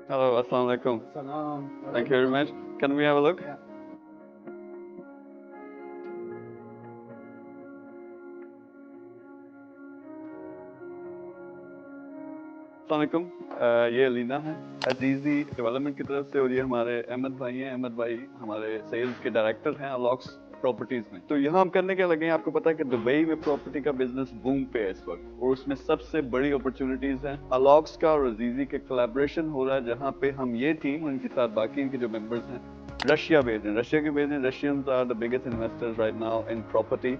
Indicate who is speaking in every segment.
Speaker 1: Hello, assalamu alaikum.
Speaker 2: Salam.
Speaker 1: Thank you very much. Can we have a look?
Speaker 2: Yeah.
Speaker 1: अस्सलामुअलैकुम। ये अलीना है अजीज़ी development की तरफ से, और ये हमारे अहमद भाई हैं। अहमद भाई हमारे सेल्स के डायरेक्टर हैं अलॉक्स प्रॉपर्टीज में। तो यहाँ हम करने क्या लगे हैं, आपको पता है कि दुबई में प्रॉपर्टी का बिजनेस बूम पे है इस वक्त, और उसमें सबसे बड़ी अपॉर्चुनिटीज हैं। अलॉक्स का और अजीज़ी के कोलैबोरेशन हो रहा है, जहाँ पे हम ये टीम और इनके साथ बाकी इनके जो मेंबर्स हैं रशिया भेज हैं। रशिया के भेज हैं। Russians are the biggest investors right now in property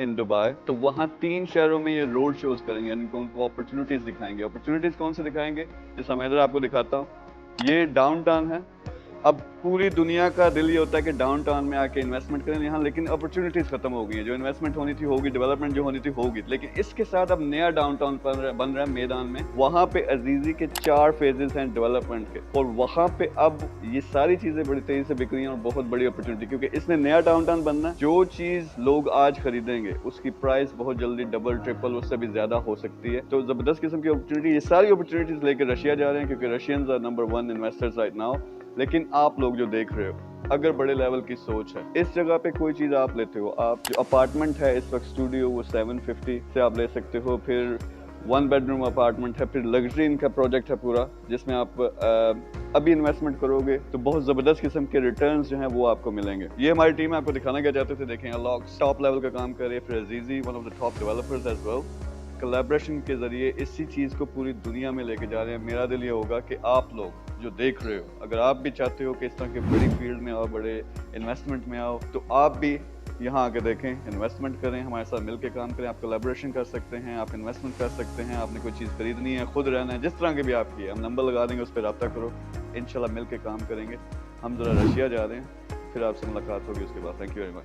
Speaker 1: in Dubai. तो वहाँ 3 शहरों में ये रोड शोज करेंगे, यानी उनको अपॉर्चुनिटीज दिखाएंगे। अपॉर्चुनिटीज कौन से दिखाएंगे, जैसा मैं इधर आपको दिखाता हूँ। ये डाउनटाउन है। अब पूरी दुनिया का दिल ये होता है कि डाउनटाउन में आके इन्वेस्टमेंट करें यहाँ, लेकिन अपॉर्चुनिटीज खत्म हो गई हैं। जो इन्वेस्टमेंट होनी थी होगी, डेवलपमेंट जो होनी थी होगी, लेकिन इसके साथ अब नया डाउनटाउन बन रहा है मैदान में। वहाँ पे अजीजी के 4 फेजेस हैं डेवलपमेंट के, और वहाँ पे अब ये सारी चीजें बड़ी तेजी से बिक रही हैं, और बहुत बड़ी अपॉर्चुनिटी, क्योंकि इसमें नया डाउनटाउन बनना है। जो चीज लोग आज खरीदेंगे उसकी प्राइस बहुत जल्दी डबल ट्रिपल उससे भी ज्यादा हो सकती है। तो जबरदस्त किस्म की अपॉर्चुनिटी, ये सारी अपॉर्चुनिटीज लेकर रशिया जा रहे हैं, क्योंकि Russians are number 1 investors right now. लेकिन आप लोग जो देख रहे हो, अगर बड़े लेवल की सोच है, इस जगह पे कोई चीज आप लेते हो, आप जो अपार्टमेंट है इस वक्त स्टूडियो, वो 750 से आप ले सकते हो। फिर 1 बेडरूम अपार्टमेंट है, फिर लग्जरी इनका प्रोजेक्ट है पूरा, जिसमें आप अभी इन्वेस्टमेंट करोगे तो बहुत जबरदस्त किस्म के रिटर्न्स जो हैं वो आपको मिलेंगे। ये हमारी टीम है, आपको दिखाना क्या चाहते थे, देखें अलॉक्स टॉप लेवल का काम कर रही है। फिर Azizi one of the top developers as well, collaboration के जरिए इसी चीज को पूरी दुनिया में लेके जा रहे हैं। मेरा दिल ये होगा कि आप लोग जो देख रहे हो, अगर आप भी चाहते हो कि इस तरह के बड़ी फील्ड में आओ, बड़े इन्वेस्टमेंट में आओ, तो आप भी यहाँ आके देखें, इन्वेस्टमेंट करें, हमारे साथ मिलकर काम करें। आप कोलैबोरेशन कर सकते हैं, आप इन्वेस्टमेंट कर सकते हैं, आपने कोई चीज़ खरीदनी है, खुद रहना है, जिस तरह के भी आपकी है, हम नंबर लगा देंगे, उस पर रब्ता करो, इंशाल्लाह मिल के काम करेंगे। हम ज़रा रशिया जा रहे हैं, फिर आपसे मुलाकात होगी उसके बाद। Thank you very much.